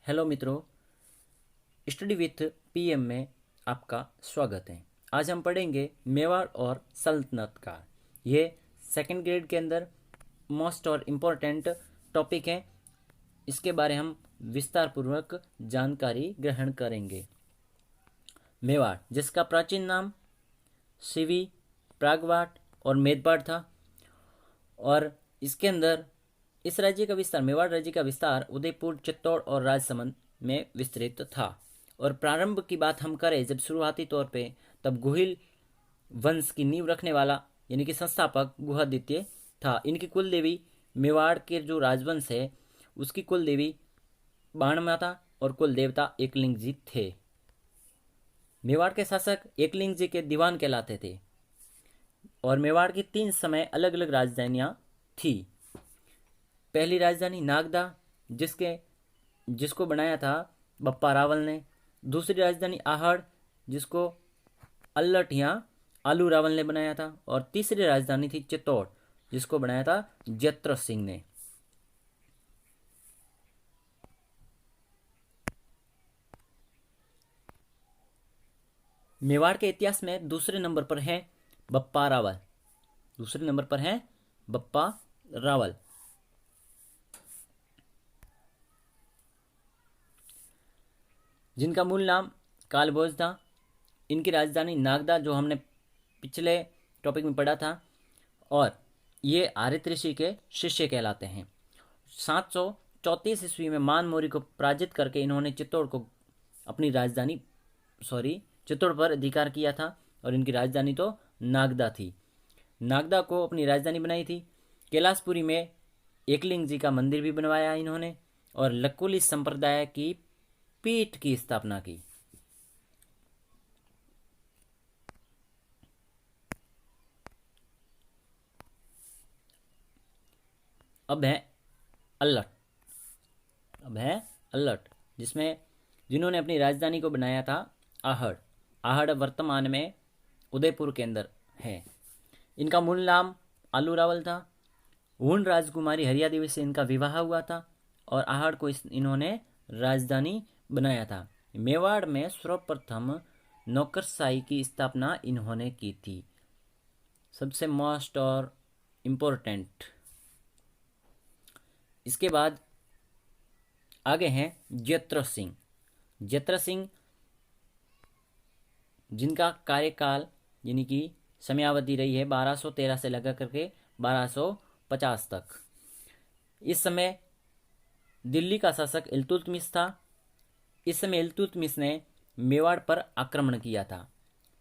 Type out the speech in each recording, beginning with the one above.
Hello मित्रों, study with PM में आपका स्वागत है। आज हम पढ़ेंगे मेवाड़ और सल्तनत का। ये सेकंड ग्रेड के अंदर मोस्ट और इम्पोर्टेंट टॉपिक है। इसके बारे हम विस्तार पूर्वक जानकारी ग्रहण करेंगे। मेवाड़, जिसका प्राचीन नाम शिवी, प्रागवाट और मेदपाड़ था, और इसके अंदर इस राज्य का विस्तार, मेवाड़ राज्य का विस्तार उदयपुर, चित्तौड़ और राजसमंद में विस्तृत था। और प्रारंभ की बात हम करें जब शुरुआती तौर पे, तब गुहिल वंश की नींव रखने वाला यानी कि संस्थापक गुहादित्य था। इनकी कुल देवी, मेवाड़ के जो राजवंश है उसकी कुल देवी बाण माता और कुल देवता एकलिंग जी थे। मेवाड़ के शासक एकलिंग जी के दीवान कहलाते थे और मेवाड़ की 3 समय अलग अलग राजधानियां थी। पहली राजधानी नागदा, जिसको बनाया था बप्पा रावल ने। दूसरी राजधानी आहड़, जिसको अल्लट या आलू रावल ने बनाया था। और तीसरी राजधानी थी चित्तौड़, जिसको बनाया था जत्र सिंह ने। मेवाड़ के इतिहास में दूसरे नंबर पर है बप्पा रावल। दूसरे नंबर पर है बप्पा रावल। जिनका मूल नाम कालभोज था। इनकी राजधानी नागदा, जो हमने पिछले टॉपिक में पढ़ा था, और ये आर्य ऋषि के शिष्य कहलाते हैं। 734 ईस्वी में मान मौर्य को पराजित करके इन्होंने चित्तौड़ पर अधिकार किया था, और इनकी राजधानी तो नागदा थी। नागदा को अपनी राजधानी बनाई थी। कैलाशपुरी में एकलिंग जी का मंदिर भी बनवाया इन्होंने, और लकुली संप्रदाय की पीठ की स्थापना की। अब है अल्लट, जिन्होंने अपनी राजधानी को बनाया था आहड़। आहड़ वर्तमान में उदयपुर के अंदर है। इनका मूल नाम आलू रावल था। हूण राजकुमारी हरिया देवी से इनका विवाह हुआ था, और आहड़ को इन्होंने राजधानी बनाया था। मेवाड़ में सर्वप्रथम नौकरशाही की स्थापना इन्होंने की थी। सबसे मोस्ट और इम्पोर्टेंट। इसके बाद आगे हैं जत्र सिंह। जत्र सिंह, जिनका कार्यकाल यानी कि समयावधि रही है 1213 से लगा करके 1250 तक। इस समय दिल्ली का शासक इल्तुतमिश था। इस समय इल्तुतमिश ने मेवाड़ पर आक्रमण किया था,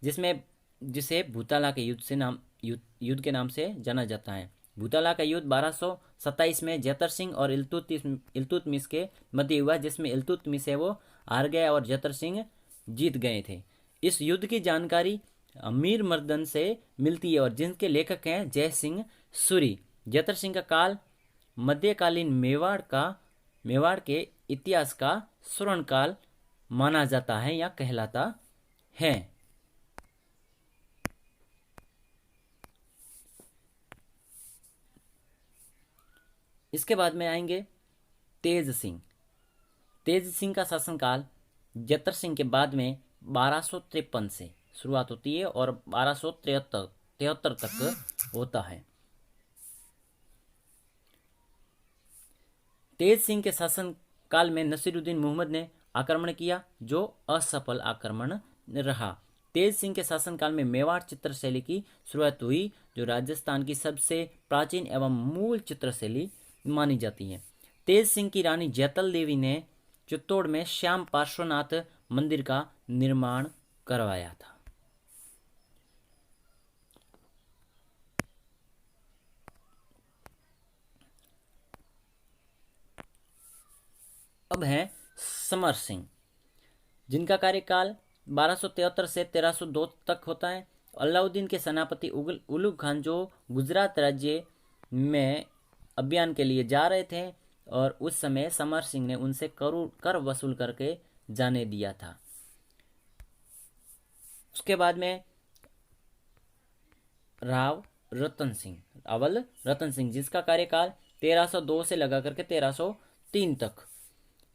जिसे भूताला के युद्ध के नाम से जाना जाता है। भूताला का युद्ध 1227 में जतर सिंह और इल्तुतमिश के मध्य हुआ, जिसमें इल्तुतमिश है वो हार गया और जतर सिंह जीत गए थे। इस युद्ध की जानकारी अमीर मर्दन से मिलती है, और जिनके लेखक हैं जय सिंह सूरी। जतर सिंह का काल मध्यकालीन मेवाड़ के इतिहास का स्वर्ण काल माना जाता है या कहलाता है। इसके बाद में आएंगे तेज सिंह। तेज सिंह का शासनकाल जतर सिंह के बाद में 1253 से शुरुआत होती है और 1273 तक होता है। तेज सिंह के शासन काल में नसीरुद्दीन मोहम्मद ने आक्रमण किया, जो असफल आक्रमण रहा। तेज सिंह के शासनकाल में मेवाड़ चित्रशैली की शुरुआत हुई, जो राजस्थान की सबसे प्राचीन एवं मूल चित्रशैली मानी जाती है। तेज सिंह की रानी जैतल देवी ने चित्तौड़ में श्याम पार्श्वनाथ मंदिर का निर्माण करवाया था। अब है समर सिंह, जिनका कार्यकाल 1273 से 1302 तक होता है। अलाउद्दीन के सेनापति उलुग खान, जो गुजरात राज्य में अभियान के लिए जा रहे थे, और उस समय समर सिंह ने उनसे कर वसूल करके जाने दिया था। उसके बाद में रावल रतन सिंह, जिसका कार्यकाल 1302 से लगा करके 1303 तक।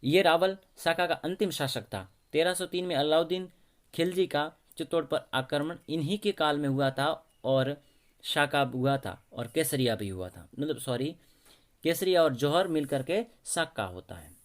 ये रावल शाका का अंतिम शासक था। 1303 में अलाउद्दीन खिलजी का चित्तौड़ पर आक्रमण इन्हीं के काल में हुआ था, और शाका हुआ था और केसरिया भी हुआ था, मतलब सॉरी, केसरिया और जौहर मिलकर के शाका होता है।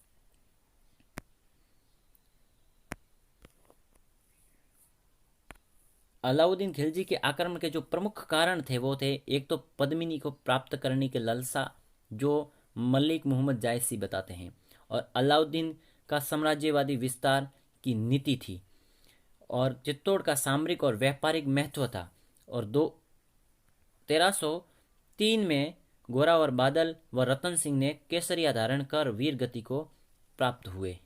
अलाउद्दीन खिलजी के आक्रमण के जो प्रमुख कारण थे वो थे, एक तो पद्मिनी को प्राप्त करने की लालसा, जो मलिक मोहम्मद जायसी बताते हैं, और अलाउद्दीन का साम्राज्यवादी विस्तार की नीति थी, और चित्तौड़ का सामरिक और व्यापारिक महत्व था। और 1303 में घोरावर बादल व रतन सिंह ने केसरिया धारण कर वीर गति को प्राप्त हुए।